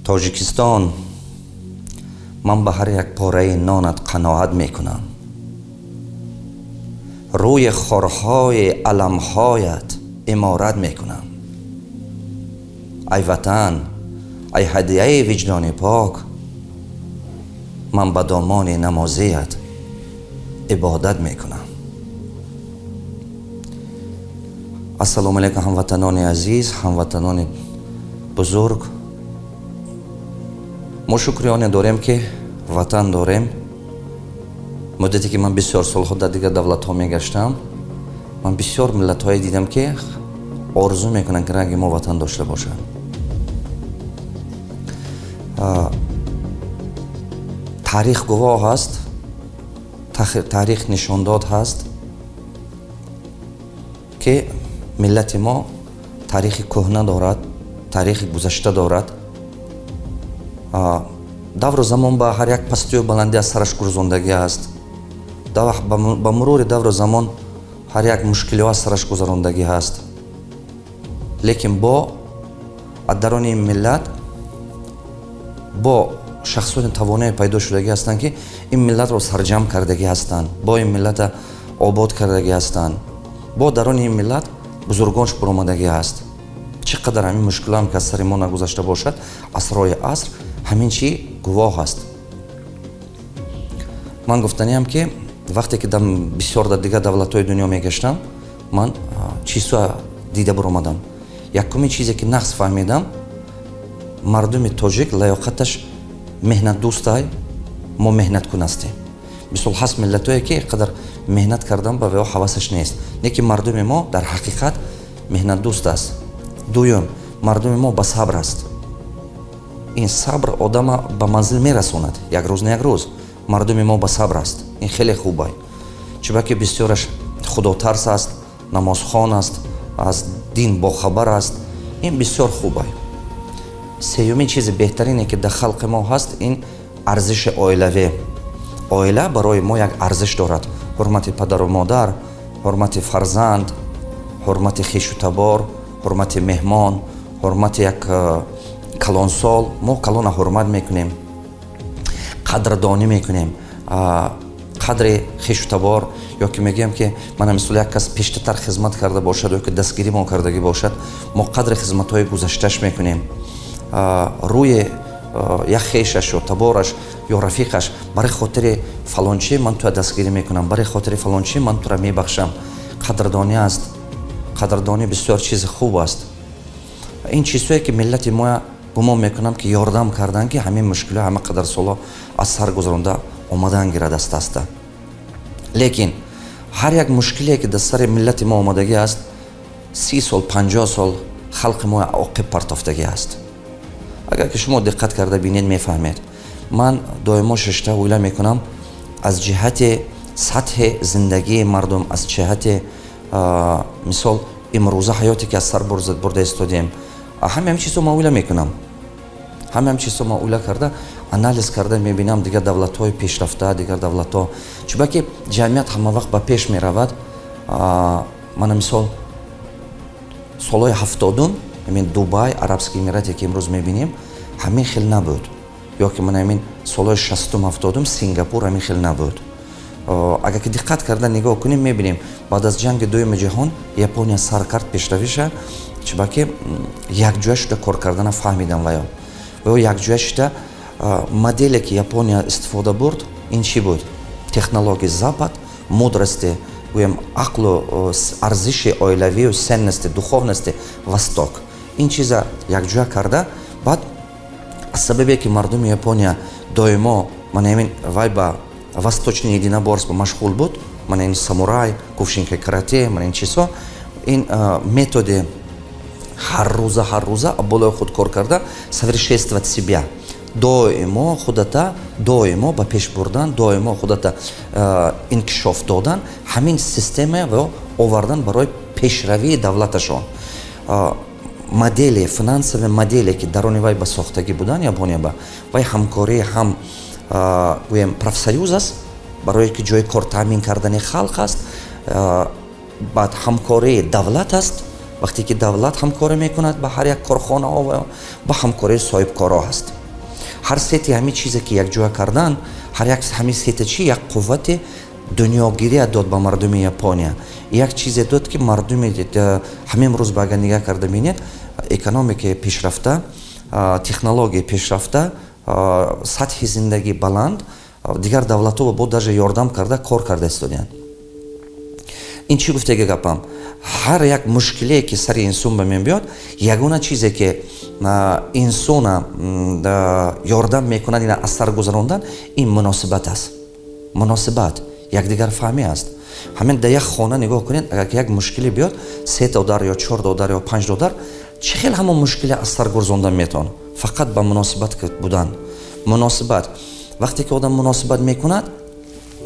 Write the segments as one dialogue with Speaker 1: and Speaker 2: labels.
Speaker 1: Точикистон, ман ба ҳар як пораи нонат қаноат мекунам. рӯи хорҳои аламҳоят иморат мекунам. ай ватан, ай ҳадияи виҷдони пок, ман ба домони намозият ибодат мекунам. ассалому алайкум ҳамватанони азиз, ҳамватанони бузург. мо шукриёне дорем ки ватан дорем. муддате ки ман бисёр солҳо дар дигар давлатҳо мегаштам, ман бисёр миллатҳое дидам ки орзу мекунанд ки ранги мо ватан дошта бошад. таърих гувоҳ ҳаст, таърих нишондод ҳаст ки миллати мо таърихи кӯҳна дорад, таърихи гузашта дорад. давру замон ба ҳар як пастию баландӣ аз сараш гузрондагӣ ҳаст. ба мурури давру замон ҳар як мушкилиҳо аз сараш гузарондагӣ ҳаст. лекин бо аз дарони ин миллат бо шахсони тавонаи пайдо шудагӣ ҳастанд ки ин миллатро сарҷамъ кардагӣ ҳастанд, бо ин миллата обод кардагӣ ҳастанд, бо дарони ин миллат бузургонш баромадагӣ ҳаст. чӣ қадар ҳамин мушкилоам ки аз сари мо нагузашта бошад, асрои аср ҳамин чӣ гувоҳ ҳаст. ман гуфтаниам ки вақте ки бисёр дар дигар давлатҳои дунё мегаштам, ман чизҳо дида баромадам. якумин чизе ки нақс фаҳмидам, мардуми тоҷик лаёқаташ меҳнатдӯстай, мо меҳнаткун ҳастем. мисол ҳаст миллатое ки қадар меҳнат кардан ба вео ҳавасаш нест, лекин мардуми мо дар ҳақиқат меҳнатдӯст аст. дуюм, мардуми мо ба сабр аст. ин сабр одама ба манзил мерасонад, як рӯз на як рӯз. мардуми мо ба сабр аст, ин хеле хубай. чӯбаки бисёраш худотарс аст, намозхон аст, аз дин бохабар аст, ин бисёр хубай. сеюмин чизи беҳтарине ки дар халқи мо ҳаст, ин арзиши оилавӣ. оила барои мо як арзиш дорад. ҳурмати падару модар, ҳурмати фарзанд, ҳурмати хишу-табор, ҳурмати меҳмон, ҳурмати як калонсол. мо калона ҳурмат мекунем, қадрдонӣ мекунем. қадри хишу-табор, ё ки мегӯям ки мана мисол як кас пештатар хизмат карда бошад ё ки дастгирӣ мо кардагӣ бошад, мо қадри хизматҳои гузашташ мекунем. рӯи як хешаш ё табораш ё рафиқаш барои хотири фалончӣ ман туя дастгирӣ мекунам, барои хотири фалончӣ ман тура мебахшам. қадрдонӣ аст. қадрдонӣ бисёр чизи хуб аст. ин чизҳое ки миллати моя гумон мекунам ки ёрдам кардан ки ҳамин мушкилои ҳама қадар солҳо аз сар гузаронда омадан гирад аз даста. лекин ҳар як мушкиле ки дар сари миллати мо омадагӣ аст, 30 сол 50 сол халқи мо оқиб партофтагӣ аст. агар ки шумо диққат карда бинед мефаҳмед. ман доимо шашта оила мекунам аз ҷиҳати сатҳи зиндагии мардум, аз ҷиҳати мисол имрӯза ҳаёте ки аз сар бурда истодем, ҳамаи чизҳо ман оила мекунам. ҳамаи чизҳо ман оила карда анализ карда мебинам дигар давлатҳои пешрафта, дигар давлатҳо. чӯбаки ҷамъият ҳама вақт ба пеш меравад. мана мисол солҳои 70-ум ҳамин Дубай, Арабские Эмираты ки имрӯз мебинем, ҳамин хел набуд. ё ки мана ҳамин солҳои 60-ум 70-ум Сингапур ҳамин хел набуд. агар ки диққат карда нигоҳ кунем мебинем баъд аз ҷанги дуюми ҷаҳон Япония сар кард пешравиша, чӯбаки якҷоя шуда кор кардана фаҳмидам ваё. ваё якҷоя шуда моделе ки Япония истифода бурд, ин чӣ буд? Технологии Запад, мудрости, гӯям ақлу арзиши оилавию сенности, духовности Восток. ин чиза якҷоя карда, баъд аз сабабе ки мардуми Япония доимо мана ҳамин вай ба восточни единоборство машғул буд, мана ин самурай, кувшинкаи карате, мана ин чизҳо, ин методи ҳар болои худ кор карда совершенствовать себя, доимо худата доимо ба пеш бурдан, доимо худата инкишоф додан, ҳамин системаро овардан барои пешравии давлаташон. модели, финансови моделе ки дарони вай ба сохтагӣ будан Япония ба вай ҳамкорӣ ҳам гӯям профсоюз аст барое ки ҷои кор таъмин кардани халқ аст, баъд ҳамкории давлат аст вақте ки давлат ҳамкорӣ мекунад ба ҳар як корхонаҳо ва ба ҳамкории соҳибкоро ҳаст. ҳар сети ҳамин чизе ки якҷоя кардан, ҳар як ҳамин сете чи як қуввати дунёгирия дод ба мардуми Япония. Як чизе дод ки мардуми ҳамин рӯз ба агар нигоҳ карда бинед, экономикаи пешрафта, технологияи пешрафта, сатҳи зиндагӣ баланд, дигар давлатҳо бо даже ёрдам карда кор карда истоданд. ин чӣ гуфтаги гапам? ҳар як мушкилие ки сари инсон ба мен биёд, ягона чизе ки инсона ёрдам мекунад ина аз сар гузарондан, ин муносибат аст. муносибат, якдигар фаҳмӣ аст. ҳамин да як хона нигоҳ кунед, агар як мушкиле биёд, 3 додар ё 4 додар ё 5 додар, чӣ хел ҳамон мушкиле аз сар гузарондан метавон? Фақат ба муносибат будан. муносибат. вақте ки одам муносибат мекунад,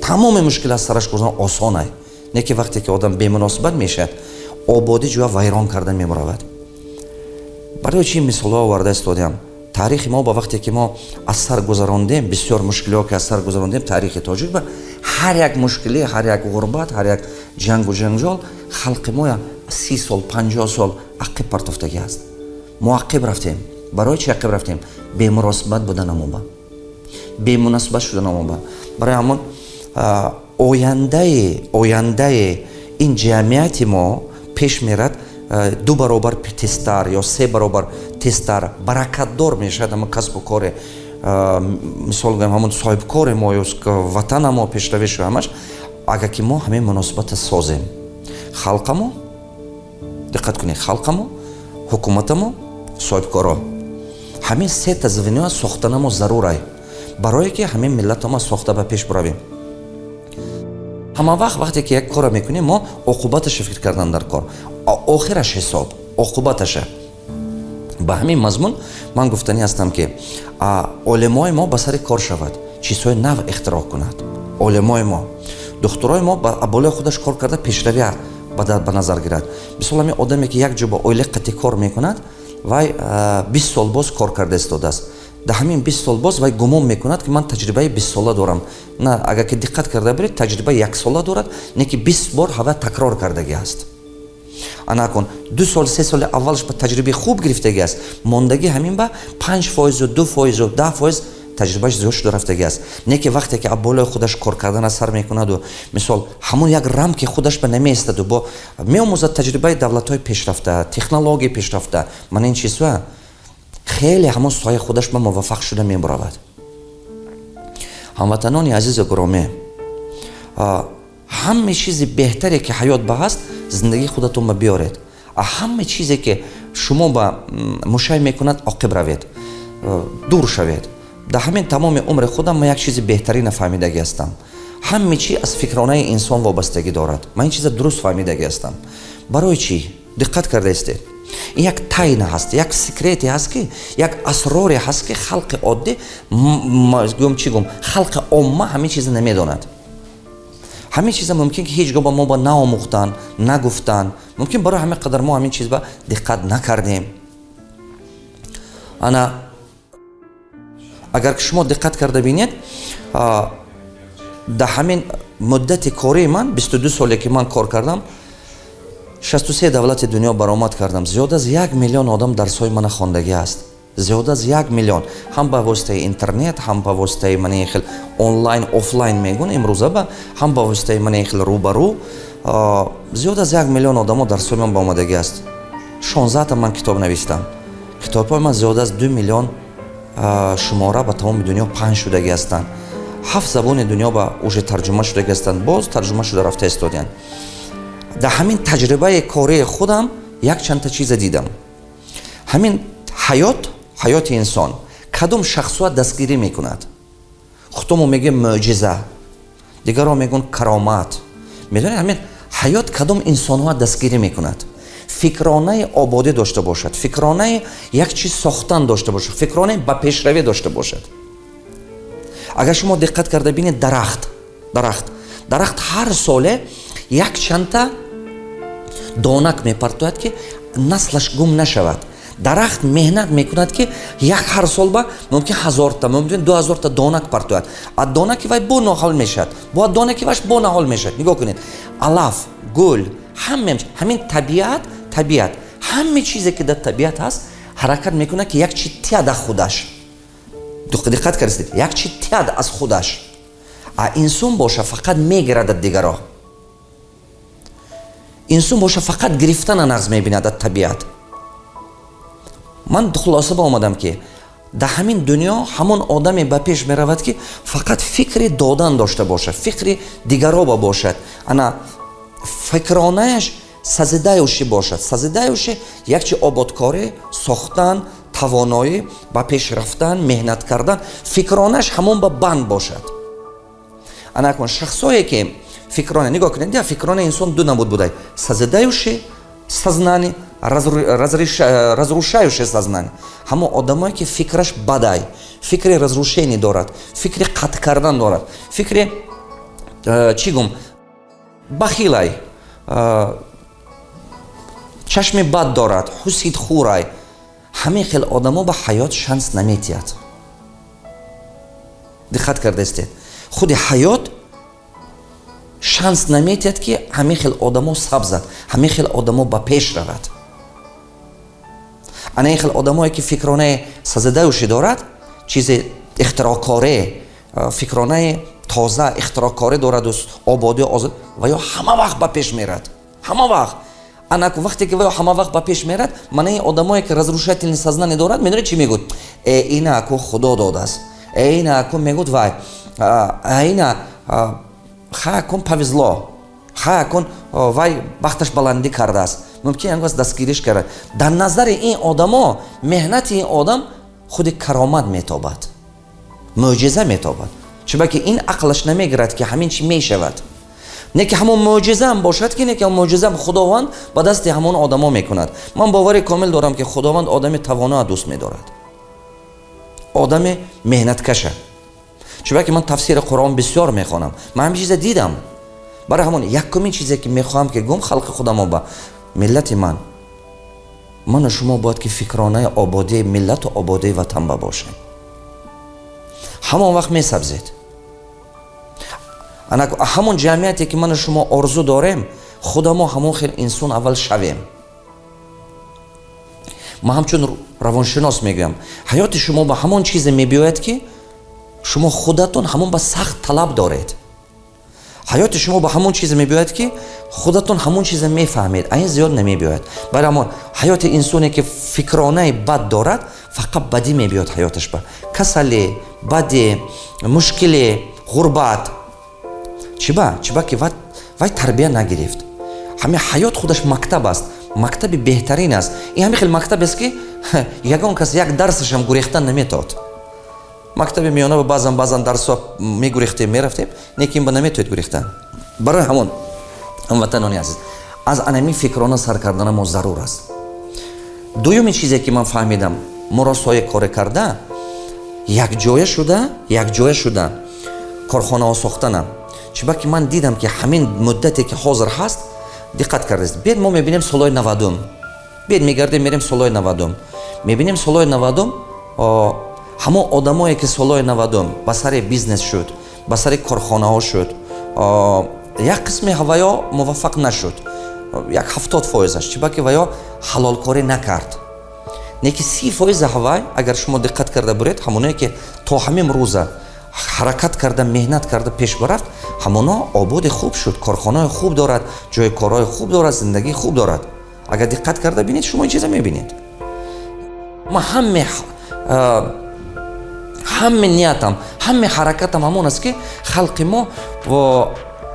Speaker 1: тамоми мушкил аз сараш гузарондан осон аст. не ки вақте ки одам бемуносибат мешавад, ободӣ ҷоя вайрон карда мебаравад. барои чӣ мисолҳо оварда истодам? таърихи мо ба вақте ки мо аз сар гузарондем, бисёр мушкилиҳо ки аз сар гузарондем, таърихи тоҷик ба ҳар як мушкилӣ, ҳар як ғурбат, ҳар як ҷангу ҷанҷол халқи мо 30 сол, 50 сол ақиб партофтагӣ аст. мо ақиб рафтем. барои чӣ ақиб рафтем? бемуносибат будан амоба. бемуносибат шудан амоба. барои ҳамон ояндаи ин ҷамъияти мо пеш мерад 2 баробар тезтар ё 3 баробар тезтар баракатдор мешавад. ҳамон касбу коре, мисол гӯям ҳамон соҳибкори мо ё ватана мо пешравӣ шуда ҳамаш, агар ки мо ҳамин муносибата созем. халқамо, диққат кунед, халқамо, ҳукуматамо, соҳибкоро, ҳамин сета звено сохтанамо зарур аст, барое ки ҳамин миллатамо сохта ба пеш биравем. ҳама вақт вақте ки як кора мекунем, мо оқубаташа фикр кардан дар кор, охираш ҳисоб, оқубаташа. ба ҳамин мазмун ман гуфтанӣ ҳастам ки олимои мо ба сари кор шавад, чизҳои нав ихтироъ кунад. олимои мо, духтурои мо ба болои худаш кор карда пешравӣ ба назар гирад. мисол ҳамин одаме ки як ҷо ба оила қатъи кор мекунад, вай 20 сол боз кор карда истодааст. дар ҳамин 20 сол боз вай гумон мекунад ки ман таҷрибаи 20 сола дорам. на, агар ки диққат карда биред, таҷрибаи 1 сола дорад, не ки 20 бор ҳава такрор кардагӣ аст. ана кун 2 сол 3 соли аввалш ба таҷрибаи хуб гирифтагӣ аст, мондагӣ ҳамин ба 5%, 2%, 10% таҷрибааш зиёд шуда рафтагӣ аст. не ки вақте ки аболои худаш кор кардана сар мекунаду мисол ҳамон як рамки худаш ба намеистаду бо меомӯзад таҷрибаи давлатҳои пешрафта, технологияи пешрафта, мана ин чизҳоя хеле ҳамон соҳаи худаш ба муваффақ шуда мебаравад. ҳамватанони азизу гиромӣ, ҳама чизи беҳтаре ки ҳаёт ба ҳаст, зиндагии худатон ба биёред. ҳама чизе ки шумо ба мушай мекунад, оқиб равед, дур шавед. дар ҳамин тамоми умри худам ман як чизи беҳтарина фаҳмидагӣ ҳастам. ҳама чи аз фикронаи инсон вобастагӣ дорад. ман ин чиза дуруст фаҳмидагӣ ҳастам. барои чӣ? диққат карда истед. ин як тайна ҳаст, як секрете ҳаст ки, як асроре ҳаст ки халқи оддӣ, гӯм чӣ гӯм, халқи омма ҳамин чиза намедонад. ҳамин чиза мумкин ки ҳеҷ гоҳ мо ба наомӯхтан, нагуфтан, мумкин барои ҳамин қадар мо ҳамин чиз ба диққат накардем. ана агар ки шумо диққат карда бинед, дар ҳамин муддати кории ман 22 соле ки ман кор кардам, 63 давлати дунё баромад кардам. зиёда аз 1 миллион одам дарсҳои мана хондагӣ аст. зиёда аз 1 миллион, ҳам ба воситаи интернет, ҳам ба воситаи мана хел онлайн, офлайн мегӯн имрӯза ба, ҳам ба воситаи мана хел рӯбарӯ. зиёда аз 1 миллион одамо дарсҳои ман ба омадагӣ аст. 16 та ман китоб навистам. китобҳои ман зиёда аз 2 миллион шумора ба тамоми дунё паҳн шудагӣ ҳастанд. 7 забони дунё ба уже тарҷума шудагӣ ҳастанд, боз тарҷума шуда рафта истоданд. дар ҳамин таҷрибаи кории худам як чанда чиза дидам. ҳамин ҳаёти инсон кадом шахсоят дастгирӣ мекунад? худомо мегӯем мӯъҷиза, дигарҳо мегӯянд каромат. медонед ҳамин ҳаёт кадом инсонҳоят дастгирӣ мекунад? фикронаи ободӣ дошта бошад, фикронаи як чиз сохтан дошта бошад, фикронаи ба пешравӣ дошта бошад. агар шумо диққат карда бинед, дарахт ҳар соле як чанда донак мепартояд ки наслаш гум нашавад. дарахт меҳнат мекунад ки як ҳар сол ба мумкин 1000 та, мумкин 2000 та донак партояд. аз донаки вай бо ноҳол мешавад, бо донаки ваш бо ноҳол мешавад. нигоҳ кунед, алаф, гул, ҳамин табиат ҳаме чизе ки дар табиат ҳаст ҳаракат мекунад ки як чи тяд аз худаш. диққат кардед, як чи тяд аз худаш. А инсон боша фақат мегирад аз дигаро. инсон боша фақат гирифтана нағз мебинад аз табиат. ман хулоса ба омадам ки дар ҳамин дунё ҳамон одаме ба пеш меравад ки фақат фикри додан дошта бошад, фикри дигаро бошад. ана фикронааш сазидаюши бошад. Сазидаюши як чи ободкорӣ, сохтан, тавоноӣ, ба пеш рафтан, меҳнат кардан, фикронааш ҳамон ба банд бошад. ана кун шахсое ки фикрона, нигоҳ кунед, я фикрона инсон ду набуд будай. Сазидаюши сознание, разрушающее сознание. ҳамон одамое ки фикраш бадай, фикри разрушение дорад, фикри қатъ кардан дорад, фикри чӣ гум бахилай, чашми бад дорад, ҳусид хурай. ҳамин хел одамо ба ҳаёт шанс наметиҳад. диққат кардастед, худи ҳаёт шанс наметиҳад ки ҳамин хел одамо сабзад, ҳамин хел одамо ба пеш равад. ана ин хел одамое ки фикронаи сазидаюши дорад, чизе ихтирокоре, фикронаи тоза ихтирокоре дораду ободи озод ва ё ҳама вақт ба пеш мерад. ҳама вақт. ана вақте ки ва ҳама вақт ба пеш мерад, мана ин одамое ки разрушательни сознание дорад, медонед чӣ мегӯд? Ина аку худо додааст. Ина аку мегӯд вай. Ина ха кун повезло. Ха кун вай бахташ баландӣ кардааст. мумкин ангос дастгириш карад. дар назари ин одамо меҳнати ин одам худи каромат метобад, мӯъҷиза метобад. чунки ки ин ақлаш намегирад ки ҳамин чӣ мешавад. не ки ҳамон мӯъҷизаам бошад ки не ки мӯъҷизаам худованд ба дасти ҳамон одамо мекунад. ман бовари комил дорам ки худованд одами тавоноа дӯст медорад, одами меҳнаткаша. чунки ки ман тафсири Қуръон бисёр мехонам, ман ҳамин чиза дидам. барои ҳамон якумин чизе ки мехоҳам ки гум халқи худамо ба миллати ману шумо бояд ки фикронаи ободии миллату ободии ватан бошем. ҳамон вақт месабзед. ҳамон ҷамъияте ки ману шумо орзу дорем, худамо ҳамон хел инсон аввал шавем. ман ҳамчун равоншинос мегӯям, ҳаёти шумо ба ҳамон чизе мебиёяд ки шумо худатон ҳамон ба сахт талаб доред. ҳаёти шумо ба ҳамон чизе мебиёяд ки худатон ҳамон чизе мефаҳмед. айн зиёд намебиёяд. барои ҳамон ҳаёти инсоне ки фикронаи бад дорад, фақат бадӣ мебиёд ҳаёташ ба. касале, бадӣ, мушкиле, ғурбат. чиба ки вай тарбия нагирифт. ҳамин ҳаёт худаш мактаб аст. мактаби беҳтарин аст. ин ҳамин хел мактаб аст ки ягон кас як дарсашам гурехтан наметод. мактаби миёна баъзан дарсҳо мегурехтем, мерафтем, лекин ба наметоед гурехтан. барои ҳамон ҳамватанони азиз, аз анамин фикрона сар кардана мо зарур аст. дуюмин чизе ки ман фаҳмидам, моро соя коре карда, якҷоя шуда корхонаҳо сохтанам. чунки ки ман дидам ки ҳамин муддате ки ҳозир ҳаст, диққат кардед, бед мо мебинем солҳои 90, бед мегардем мерем солҳои 90, мебинем солҳои 90 ҳамон одамое ки солҳои 90 ба сари бизнес шуд, ба сари корхонаҳо шуд, як қисми ваё муваффақ нашуд, як 70%, чунки ваё ҳалолкорӣ накард. неки 30% вай, агар шумо диққат карда буред, ҳамоное ки то ҳамин рӯза ҳаракат карда, меҳнат карда пеш барафт, ҳамоно ободи хуб шуд, корхонаҳои хуб дорад, ҷои корҳои хуб дорад, зиндагии хуб дорад. агар диққат карда бинед, шумо ин чиза мебинед. ма ҳамми ниятам, ҳамми ҳаракатам ҳамон аст ки халқи мо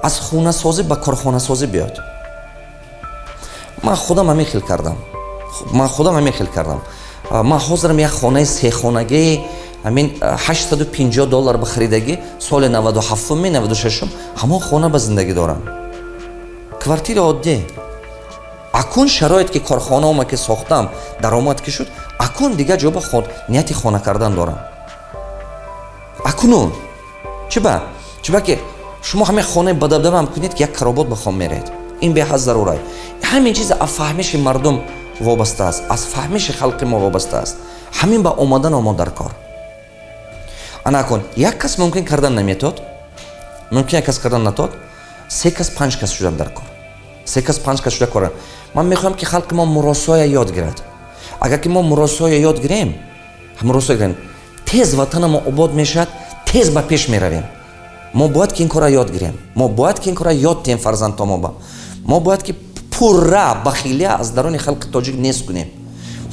Speaker 1: аз хунасозӣ ба корхонасозӣ биёд. ман худам ҳамин хел кардам. ман ҳозирам як хонаи сехонагии ҳамин $850 ба харидагӣ соли 97-ми 96-м ҳамон хона ба зиндагӣ дорам. квартири оддӣ. акун шароит ки корхонаома ки сохтам, даромад ки шуд, акун дигар ҷо ба нияти хона кардан дорам. акунун. чунки шумо ҳамин хонаи бадабдабам кунед ки як каробот ба хон меред. ин беҳад зарурай. ҳамин чиз аз фаҳмиши мардум вобаста аст, аз фаҳмиши халқи мо вобаста аст. ҳамин ба омадан мо дар кор. ана кун, як кас мумкин кардан наметод, мумкин як кас кардан натод, 3 кас 5 кас шудам дар кор. 3 кас 5 кас шуда корам. ман мехоҳам ки халқи мо муросоя ёд гирад. агар ки мо муросоя ёд гирем, тез ватанамо обод мешавад, тез ба пеш меравем. мо бояд ки ин кора ёд гирем, мо бояд ки ин кора ёд диҳем фарзандҳомо ба. мо бояд ки пурра бахилия аз даруни халқи тоҷик нест кунем.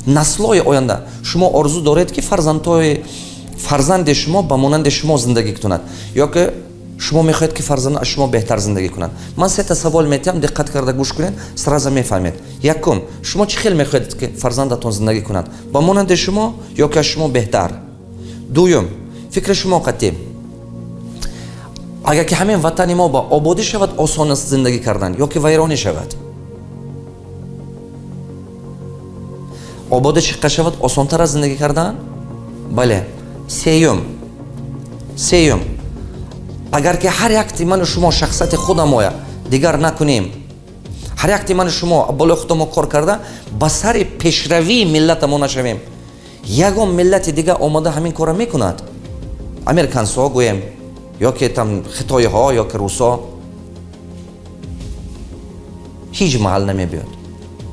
Speaker 1: наслҳои оянда, шумо орзу доред ки фарзанди шумо ба монанди шумо зиндагӣ кунад, ё ки шумо мехоҳед ки фарзанди шумо беҳтар зиндагӣ кунад. ман сета савол метиҳам, диққат карда гӯш кунед, сразу мефаҳмед. якум, шумо чӣ хел мехоҳед ки фарзандатон зиндагӣ кунад? ба монанди шумо ё ки аз шумо беҳтар? дуюм, фикри шумо қатӣ. агар ки ҳамин ватани мо ба ободӣ шавад, осон аст зиндагӣ кардан, ё ки вайронӣ шавад? ободӣ чиққа шавад, осонтар аст зиндагӣ кардан? бале. сеюм, агар ки ҳар якти ману шумо шахсияти худамо дигар накунем, ҳар якти ману шумо болои худамо кор карда ба сари пешравии миллатамо нашавем, ягон миллати дигар омада ҳамин кора мекунад? американсо гӯем, ё ки там хитоиҳо, ё ки русо? ҳеҷ маҳал намебиёд.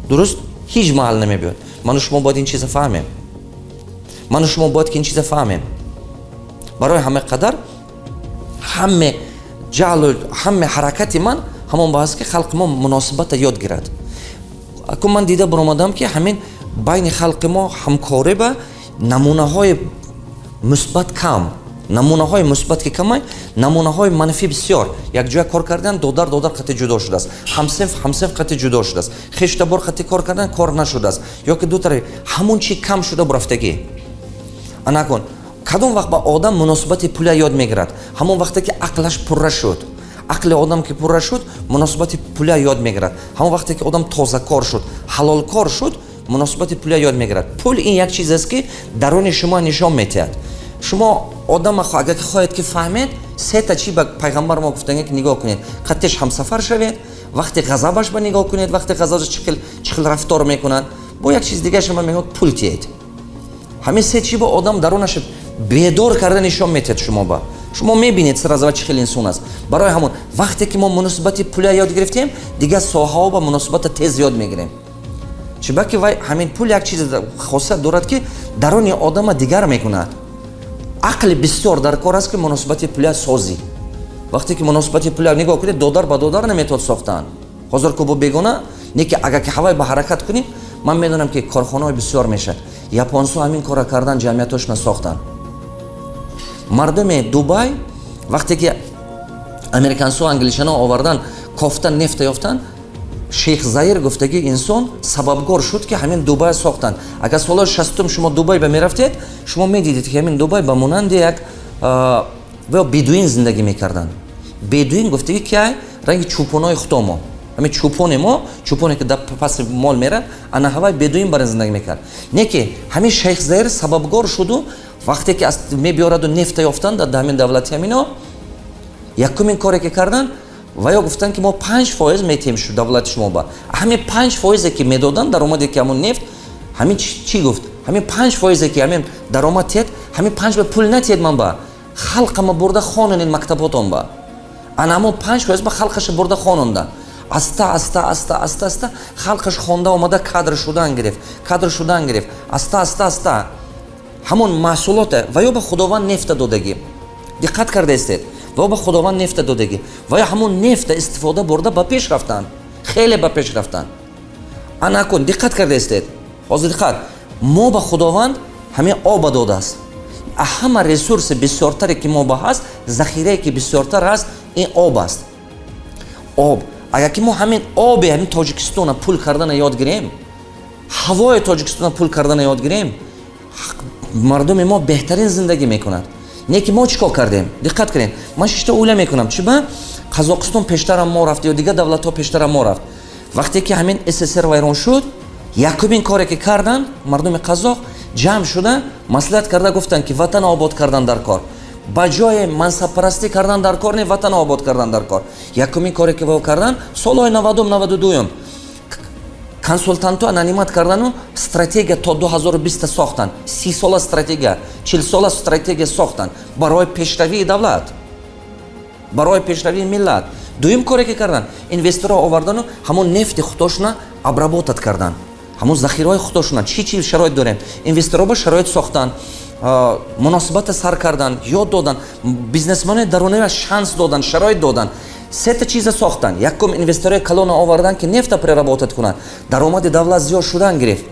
Speaker 1: дуруст? ҳеҷ маҳал намебиёд. ману шумо бояд ин чиза фаҳмем. ману шумо бояд ки ин чиза фаҳмем. барои ҳама қадар ҳаме ҷаълу ҳаме ҳаракати ман ҳамон баҳаст ки халқи мо муносибата ёд гирад. акун ман дида баромадам ки ҳамин байни халқи мо ҳамкорӣ ба намунаҳои мусбат кам, намунаҳои мусбат ки камай, намунаҳои манфӣ бисёр. якҷоя кор кардан додар қати ҷудо шудааст, ҳамсинф қати ҷудо шудааст, хештабор қати кор кардан кор нашудааст, ё ки ду тараф ҳамон чи кам шуда бурафтагӣ. анакун кадом вақт ба одам муносибати пулия ёд мегирад? ҳамон вақте ки ақлаш пурра шуд. ақли одам ки пурра шуд, муносибати пулия ёд мегирад. ҳамон вақте ки одам тозакор шуд, ҳалолкор шуд, муносибати пулия ёд мегирад. пул ин як чизест ки даруни шумо нишон метиҳад. шумо одам агар ки хоҳед ки фаҳмед, сета чӣ ба пайғамбар мо гуфтанга ки нигоҳ кунед, қаттеш ҳамсафар шавед, вақти ғазабаш ба нигоҳ кунед, вақти ғазабаш чӣ хел рафтор мекунад, бо як чиз дигааш ма мегӯяд пул тиед. ҳамин се чӣ ба одам дарунаш бедор карда нишон метиҳад шумо ба. шумо мебинед сразу чӣ хел инсон аст. барои ҳамон вақте ки мо муносибати пулия ёд гирифтем, дигар соҳаҳо ба муносибата тез ёд мегирем. чиба ки вай ҳамин пул як чиз хосият дорад ки даруни одама дигар мекунад. ақли бисёр дар кор аст ки муносибати пулия созӣ. вақте ки муносибати пулия нигоҳ кунед, додар ба додар наметавад сохтан. ҳозир ку бо бегона не ки агар ки ҳавай ба ҳаракат кунем, ман медонам ки корхонаҳои бисёр мешавад. японсо ҳамин кора кардан, ҷамъиятошона сохтан. мардуми дубай вақте ки американсо англишано овардан кофта нефта ёфтан, шейх заир гуфтаги инсон сабабгор шуд ки ҳамин дубай сохтан. агар соли 60 шумо дубай ба мерафтед, шумо медидед ки ҳамин дубай ба монанди як бедуин зиндагӣ мекардан. бедуин гуфтаги ки ранги чӯпонои худомо, ҳамин чӯпони мо, чӯпоне ки дар паси мол мерад, ана ҳавай бедуин барин зиндагӣ мекард. не ки ҳамин шейх заир сабабгор шуду, вақте ки мебиёраду нефта ёфтан дар ҳамин давлати ҳамино, якумин коре ки кардан, ва ё гуфтан ки мо 5% метиҳем давлати шумо ба. ҳамин 5% ки медодан даромаде ки ҳамон нефт, ҳамин чӣ гуфт? ҳамин 5% ки ҳамин даромад тиҳад, ҳамин 5% пул натиҳад ман ба. халқама бурда хононед мактаботон ба. ана ҳамон 5% ба халқаша бурда хонондан. аста халқаш хонда омада кадр шудан гирифт. аста ҳамон маҳсулота ва ё ба худованд нефта додагӣ. диққат кардаистед? ва ба худованд нефта додагӣ. ва ё ҳамон нефта истифода бурда ба пеш рафтан. хеле ба пеш рафтан. ана кун, диққат кардаистед? ҳозир диққат. мо ба худованд ҳамин оба додааст. ҳама ресурси бисёртаре ки мо ба ҳаст, захирае ки бисёртар ҳаст, ин об аст. об. агар ки мо ҳамин оби ҳамин Точикистона пул кардана ёд гирем, ҳавои Точикистона пул кардана ёд гирем, мардуми мо беҳтарин зиндагӣ мекунад. не ки мо чӣ кор кардем? диққат кунед. ман шишта оила мекунам. чиба қазоқистон пештарам мо рафт ё дигар давлатҳо пештарам мо рафт. вақте ки ҳамин СССР вайрон шуд, якумин коре ки кардан мардуми қазоқ ҷамъ шуда маслиҳат карда гуфтанд ки ватана обод кардан дар кор. ба ҷои мансабпарастӣ кардан дар кор не, ватана обод кардан дар кор. якумин коре ки во кардан солҳои 90-92 консултантҳо нанимат кардану стратегия то 2020 сохтанд. 30 сола стратегия, 40 сола стратегия сохтанд барои пешравии давлат, барои пешравии миллат. дуюм коре ки кардан, инвесторҳо овардану ҳамон нефти худошона обработат кардан, ҳамон захираҳои худошона чӣ шароит дорем, инвесторҳо ба шароит сохтанд, муносибата сар кардан, ёд додан, бизнесмони дарунӣ шанс додан, шароит додан, сета чиза сохтанд. Якум инвесторои калона овардан ки нефта преработат кунанд, даромади давлат зиёд шудан гирифт.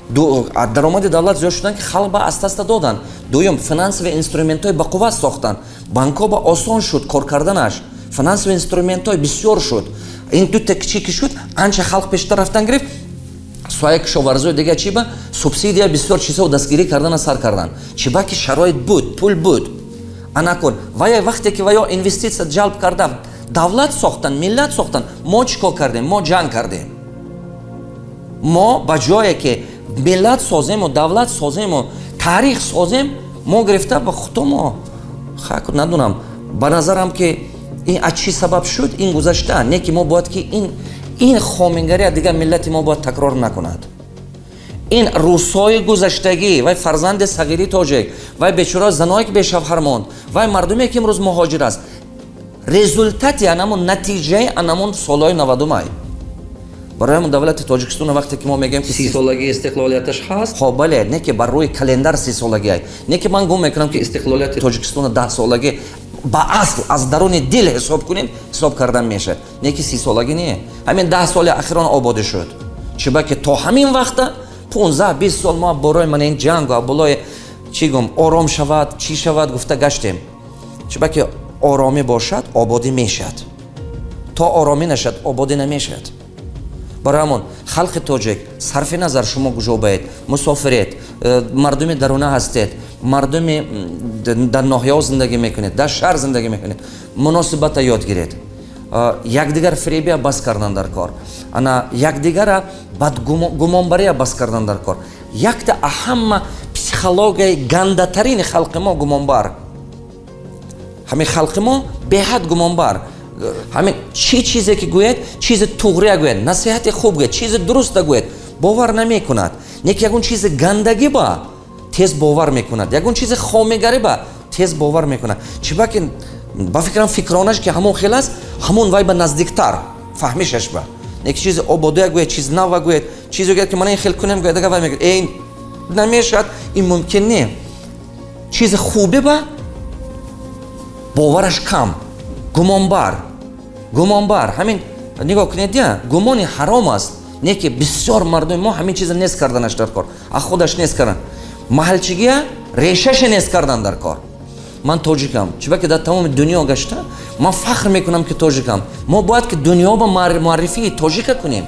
Speaker 1: Даромади давлат зиёд шудан ки халқ ба аста додан. Дуюм финансови инструментҳои ба қувват сохтанд, банкҳо ба осон шуд кор карданаш, финансови инструментҳои бисёр шуд. Ин ду чӣ ки шуд, анча халқ пештар рафтан гирифт. соҳаи кишоварзои дига чӣ ба субсидия бисёр чизҳо дастгирӣ кардана сар кардан. Чӣ ба ки шароит буд, пул буд. Анакун вая вақте ки вая инвестиция ҷалб карда, давлат сохтан, миллат сохтан, мо чӣ кор кардем? Мо ҷанг кардем. Мо ба ҷое ки миллат созему, давлат созему, таърих созем, мо гирифта ба худомо хак надонам, ба назарам ки ин аз чӣ сабаб шуд, ин гузашта, не ки мо бояд ки ин хомингария дига миллати мо бояд такрор накунад. ин рӯсҳои гузаштагӣ, вай фарзанди сағири тоҷик, вай бечораи заное ки бешавҳар монд, вай мардуме ки имрӯз муҳоҷир аст, результати анамон, натиҷаи анамон солҳои 90-ай. барои ҳамон давлати Точикистон вақте ки мо мегӯем ки 30 солагии истиқлолияташ ҳаст, ҳо бале, не ки бар рӯи календар 30 солагиай, не ки ман гум мекунам ки истиқлолияти Точикистон 10 солагӣ ба асл аз даруни дил ҳисоб кунем, ҳисоб кардан мешавад, не ки 30 солагӣ не. ҳамин 10 соли ахирон ободӣ шуд. Чӣ ба ки то ҳамин вақта 15-20 сол мо борои ман ин ҷангу аболои чӣ гум ором шавад, чӣ шавад гуфта гаштем. Чӣ ба ки оромӣ бошад, ободӣ мешавад. То оромӣ нашад, ободӣ намешавад. барои ҳамон халқи тоҷик сарфи назар шумо гужобаед, мусофиред, мардуми даруна ҳастед, мардуми дар ноҳияҳо зиндагӣ мекунед, дар шаҳр зиндагӣ мекунед, муносибата ёд гиред, якдигар фиребия бас кардан дар кор, якдигара бадгумонбария бас кардан дар кор. Якта аҳама психологияи гандатарини халқи мо гумонбар. ҳамин халқи мо беҳад гумонбар. ҳамин чӣ чизе ки гӯяд, чизи туғрия гӯяд, насиҳати хуб гӯяд, чизи дуруста гӯяд, бовар намекунад. Неки ягон чизи гандагӣ ба тез бовар мекунад, ягон чизи хомигарӣ ба тез бовар мекунад. Чӣ ба ки ба фикрам фикронаш ки ҳамон хел аст, ҳамон вай ба наздиктар фаҳмишаш ба. Неки чизи ободия гӯяд, чиз нава гӯяд, чизе гӯяд ки ман ин хел кунем гӯяд, ага вай мегӯяд, ин намешавад, ин мумкин не. Чизи хубе ба бовараш кам. гумонбар ҳамин нигоҳ кунед, я гумони ҳаром аст, не ки бисёр мардуми мо ҳамин чиза нест карданаш дар кор, аз худаш нест кардан, маҳалчигия решаше нест кардан дар кор. ман тоҷикам, чӣ ба ки дар тамоми дунё гашта, ман фахр мекунам ки тоҷикам. мо бояд ки дунё ба муаррифии тоҷика кунем.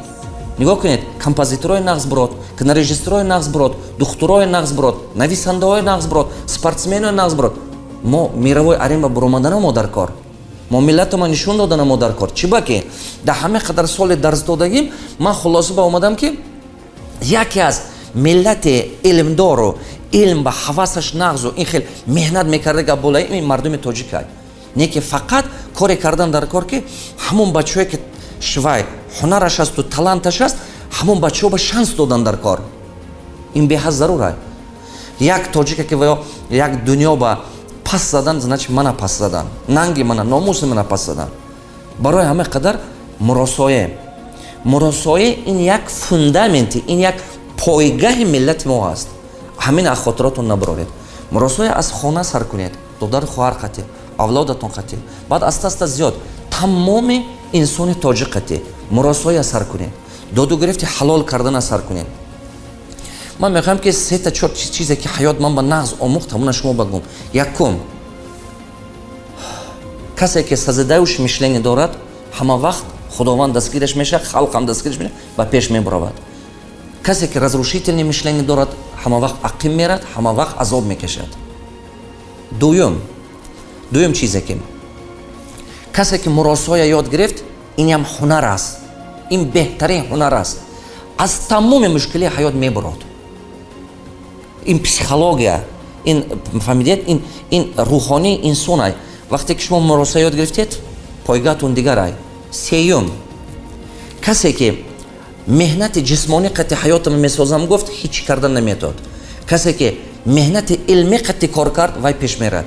Speaker 1: нигоҳ кунед, композиторои нағз бурод, кинорежиссёрои нағз бурод, духтурои нағз бурод, нависандаҳои нағз бурод, спортсменои нағз бурод, мо мировой арена буромадана мо дар кор. мо миллатама нишон додана мо дар кор. Чӣ ба ки дар ҳама қадар соли дарс додагим, ман хулоса ба омадам ки яке аз миллати илмдору илм ба ҳавасаш нағзу ин хел меҳнат мекардаги аболаи ин мардуми тоҷикай. Не ки фақат коре кардан дар кор ки ҳамон бачаҳое ки швай ҳунараш асту таланташ аст, ҳамон бачаҳо ба шанс додан дар кор. ин беҳад зарур аст. як тоҷика ки як дунё ба пас задан, значит мана пас задан, нанги мана, номуси мана пас задан. барои ҳама қадар муросоӣ ин як фундаменти, ин як пойгаҳи миллати мо аст. ҳамин аз хотиротон набароред. муросоӣ аз хона сар кунед, додару хоҳар қатӣ, авлодатон қатӣ, баъд аста зиёд тамоми инсони тоҷик қатӣ, муросоӣ сар кунед, доду гирифти ҳалол кардана сар кунед. ман мехоҳам ки 3-4 чизе ки ҳаёт ман ба нағз омӯхтам, уна шумо багум. якум, касе ки сазидаюш мишлени дорад, ҳама вақт худованд дастгираш мешавад, халқам дастгираш мешавад, ба пеш мебаровад. касе ки разрушительни мишлени дорад, ҳама вақт ақим мерад, ҳама вақт азоб мекашад. дуюм чизе ки касе ки муросоя ёд гирифт, инам ҳунар аст, ин беҳтарин ҳунар аст, аз тамоми мушкилии ҳаёт мебарод. ин психология, ин фаҳмидед, ин рӯҳонии инсонай. вақте ки шумо муросоя ёд гирифтед, пойгаатон дигарай. сеюм, касе ки меҳнати ҷисмонӣ қати ҳаётам месозам гуфт, ҳеҷ кардан наметавад. касе ки меҳнати илмӣ қати кор кард, вай пеш мерад.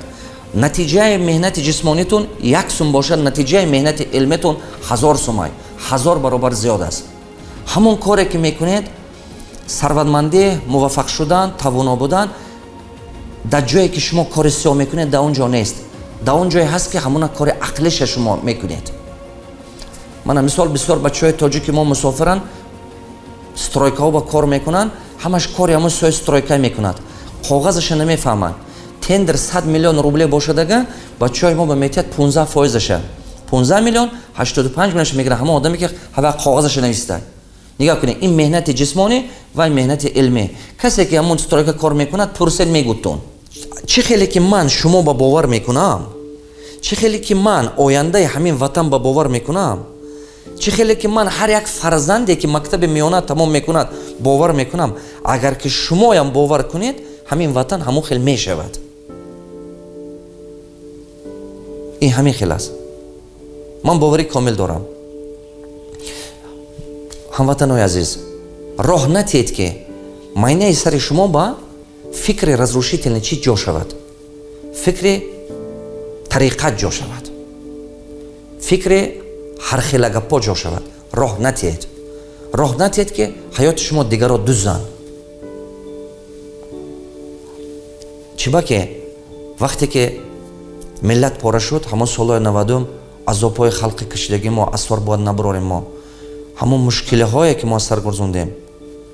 Speaker 1: натиҷаи меҳнати ҷисмонитун 1 сум бошад, натиҷаи меҳнати илмитун 1000 сумай, 1000 баробар зиёд аст. ҳамон коре ки мекунед, сарватмандӣ, муваффақ шудан, тавоно будан, дар ҷое ки шумо кори сиёҳ мекунед, дар он ҷо нест. дар он ҷое ҳаст ки ҳамона кори ақлиша шумо мекунед. мана мисол бисёр бачаҳои тоҷики мо мусофиранд, стройкаҳо ба кор мекунанд, ҳамаш кори ҳамон соҳаи стройка мекунад, коғазаша намефаҳманд. тендер 100 миллион рубле бошадага, бачаҳои мо ба метиҳад 15%, 15 миллион 85 миллионш мегирад ҳамон одаме ки ҳава коғазаша навистай. нигоҳ кунед, ин меҳнати ҷисмонӣ ва меҳнати илмӣ. касе ки ҳамон стройка кор мекунад, пурсед мегӯтон. чӣ хеле ки ман шумо ба бовар мекунам, чӣ хеле ки ман ояндаи ҳамин ватан ба бовар мекунам, чӣ хеле ки ман ҳар як фарзанде ки мактаби миёна тамом мекунад бовар мекунам, агар ки шумоям бовар кунед, ҳамин ватан ҳамон хел мешавад. ин ҳамин хел аст. ман боварӣ комил дорам. ҳамватанои азиз, роҳ натиҳед ки майнаи сари шумо ба фикри разрушительный чиз ҷо шавад, фикри тариқат ҷо шавад, фикри ҳархелагапо ҷо шавад. роҳ натиҳед. роҳ натиҳед ки ҳаёти шумо дигаро дуззанд. чибаке вақте ки миллат пора шуд, ҳамон солҳои 90 азобҳои халқи кашидаги мо асвар бояд набарорем. мо ҳамон мушкилиҳое ки мо аз сар гузондем,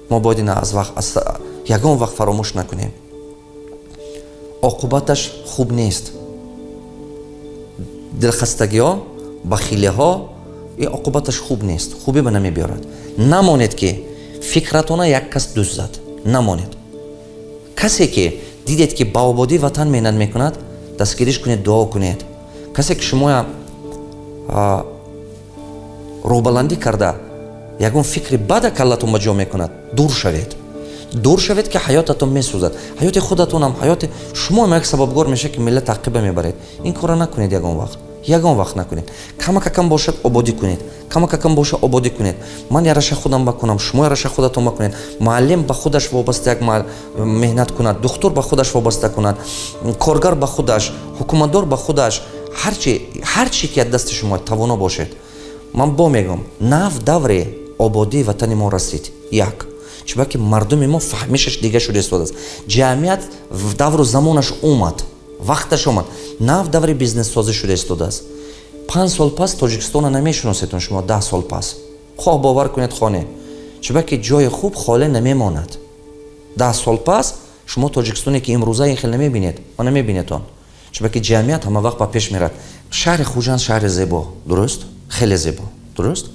Speaker 1: мо бояд ина аз ягон вақт фаромӯш накунем. оқубаташ хуб нест. дилхастагиҳо, бахилиҳо, ин оқубаташ хуб нест, хубӣ ба намебиёрад. намонед ки фикратона як кас дуззад, намонед. касе ки дидед ки ба ободии ватан меҳнат мекунад, дастгириш кунед, дуо кунед. касе ки шумоя роҳбаландӣ карда ягон фикри бада каллатон ба ҷо мекунад, дур шавед. дур шавед ки ҳаётатон месӯзад. ҳаёти худатонам, ҳаёти шумоам як сабабгор меша ки миллат ақиба мебаред. ин кора накунед ягон вақт накунед. камакакам бошад ободӣ кунед, камакакам бошад ободӣ кунед. ман яраша худам бакунам, шумо яраша худатон бакунед. муаллим ба худаш вобаста як меҳнат кунад, духтур ба худаш вобаста кунад, коргар ба худаш, ҳукуматдор ба худаш, ҳар чӣ ки аз дасти шумо тавоно бошед. ман бо мегӯям, нав давре ободии ватани мо расид. як чунки мардуми мо фаҳмишаш дига шуда истодааст. ҷамъият давру замонаш омад, вақташ омад. нав даври бизнессозӣ шуда истодааст. 5 сол пас Точикистона намешиносетон шумо, 10 сол пас. хоҳ бовар кунед, хоҳ не. чунки ҷои хуб холе намемонад. 10 сол пас шумо Точикистоне ки имрӯза ин хел намебинед, ва намебинедон. чунки ҷамъият ҳама вақт ба пеш мерад. шаҳри Хуҷанд шаҳри зебо, дуруст? хеле зебо, дуруст?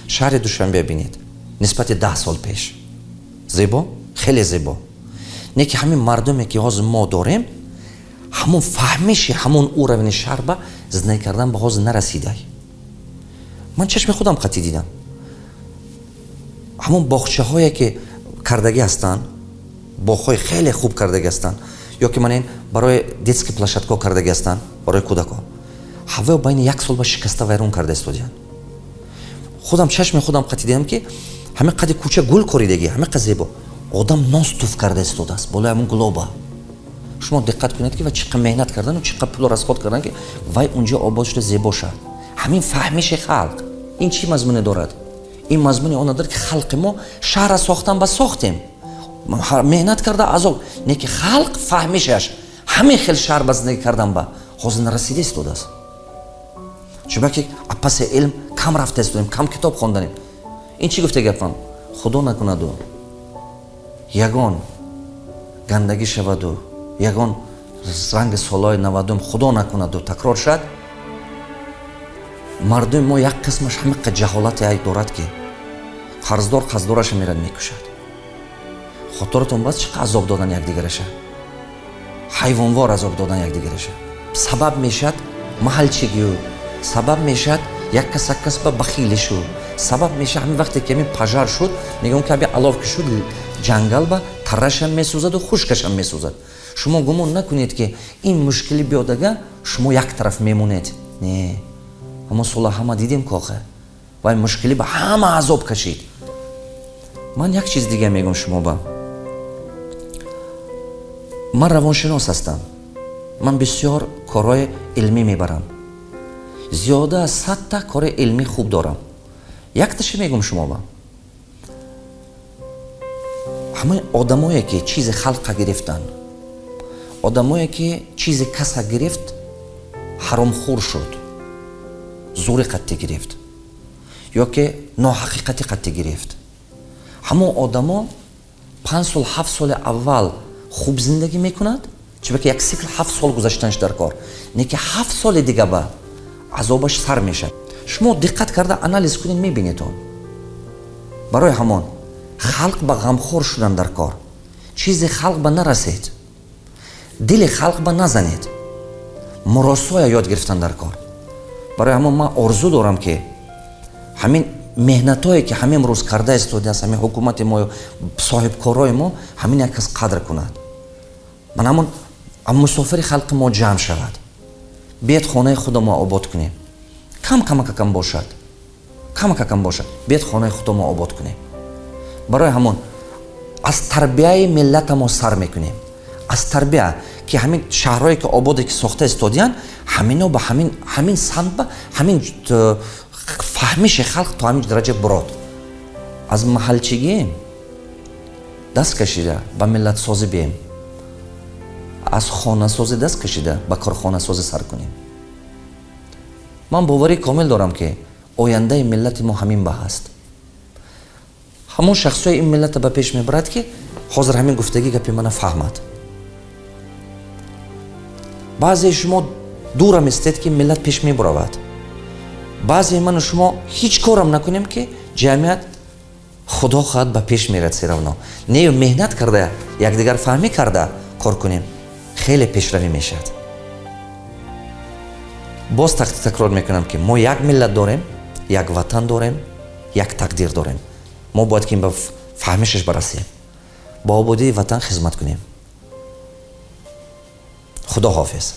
Speaker 1: шаҳри Душанбе бинед, нисбати 10 сол пеш. зебо, хеле зебо. не ки ҳамин мардуме ки ҳозир мо дорем, ҳамон фаҳмиши ҳамон уравни шаҳр ба зиндагӣ кардан ба ҳозир нарасидай. ман чашми худам қатӣ дидам. ҳамон боғчаҳое ки кардагӣ ҳастанд, боғҳои хеле хуб кардагӣ ҳастанд, ё ки манен барои детски площадка кардагӣ ҳастанд, барои кӯдако, ҳавои байни 1 сол ба шикаста вайрон карда истодиянд. худам чашми худам қатӣ дидам ки ҳамин қади кӯча гул коридагӣ, ҳамин қад зебо, одам нос туф карда истодааст болои ҳамон гулоба. шумо диққат кунед ки ва чӣ қадр меҳнат кардану чӣ қадр пул расход кардан ки вай унҷо обод шуда зебо шавад. ҳамин фаҳмиши халқ ин чӣ мазмуне дорад? ин мазмуни он дорад ки халқи мо шаҳра сохтан ба сохтем, меҳнат карда азоб, не ки халқ фаҳмишаш ҳамин хел шаҳр ба зиндагӣ кардан ба ҳозир нарасида истодааст. чунки аз паси илм кам рафта истодем, кам китоб хонданем. ин чӣ гуфта гапам? худо накунаду ягон гандагӣ шаваду ягон ранги солҳои 90 худо накунаду такрор шад. мардуми мо як қисмаш ҳамин қад ҷаҳолати ай дорад ки қарздор қарздораша мерад мекушад. хотиратон баъд чӣ қадр азоб додан якдигараша, ҳайвонвор азоб додан якдигараша. сабаб мешад маҳалчигию, сабаб мешад як кас ба бахилишу, сабаб мешад ҳамин вақте ки ҳамин пажар шуд, мегӯям ки ҳамин алов ки шуд, ҷангал ба тарашам месӯзаду хушкашам месӯзад. шумо гумон накунед ки ин мушкили биёдага шумо як тараф мемонед. не, ҳамон сола ҳама дидем кохе, вай мушкили ба ҳама азоб кашид. ман як чиз дига мегӯям шумо ба, ман равоншинос ҳастам. من بسیار کارهای علمی میبرم. زیاده از 100 تا کار علمی خوب دارم. یک تاشو میگم شما با همه آدمایی که چیز خلق گرفتن، آدمایی که چیز کس گرفت حرام خور شد، زور قطعی گرفت یا که ناحقیقتی قطعی گرفت، همه آدما 5 سال 7 سال اول خوب زندگی میکند، چون که یک سیکل 7 سال گذشتنش در کار، نه که 7 سال دیگه با عذابش سر میشه. شما دقت کرده انالیز کنین میبینیتون. برای همان خلق به غمخور شدن در کار، چیز خلق به نرسید، دل خلق به نزنید، مراسای یاد گرفتن در کار. برای همان من آرزو دارم که همین مهنتایی که همین امروز کرده استوده است، همین حکومت ما صاحب کارای ما همین یک کس قدر کند. من همون مسافر خلق ما جمع شود، بیت خانه خود ما آباد کنیم، کم باشد، کم باشد، بیت خانه خود ما آباد کنیم. برای همون از تربیه ملت ما سر میکنیم، از تربیه که همین شهرهایی که آبادی که ساخته استادیان همینا با همین سمت با همین فهمیش خلق تا همین درجه براد. از محلچگی دست کشیده به ملت سازی بیم، از خانه سازی دست کشیده به کارخانه سازی سر کنیم. من باوری کامل دارم که آینده ملت ما همین به هست. همون شخصای این ملت به پیش میبرد که حاضر همین گفتگی گپی من فهمد. بعضی شما دورم استید که ملت پیش میبرود، بعضی من شما هیچ کارم نکنیم که جمعیت خدا خواهد به پیش میرسه. رونا نه مهنت کرده یکدیگر فهمی کرده کار کنیم، خیلی پیشروی میشد. باز تکرار میکنم که ما یک ملت داریم، یک وطن داریم، یک تقدیر داریم. ما باید که این به فهمشش برسیم، با آبادی وطن خدمت کنیم. خدا حافظ.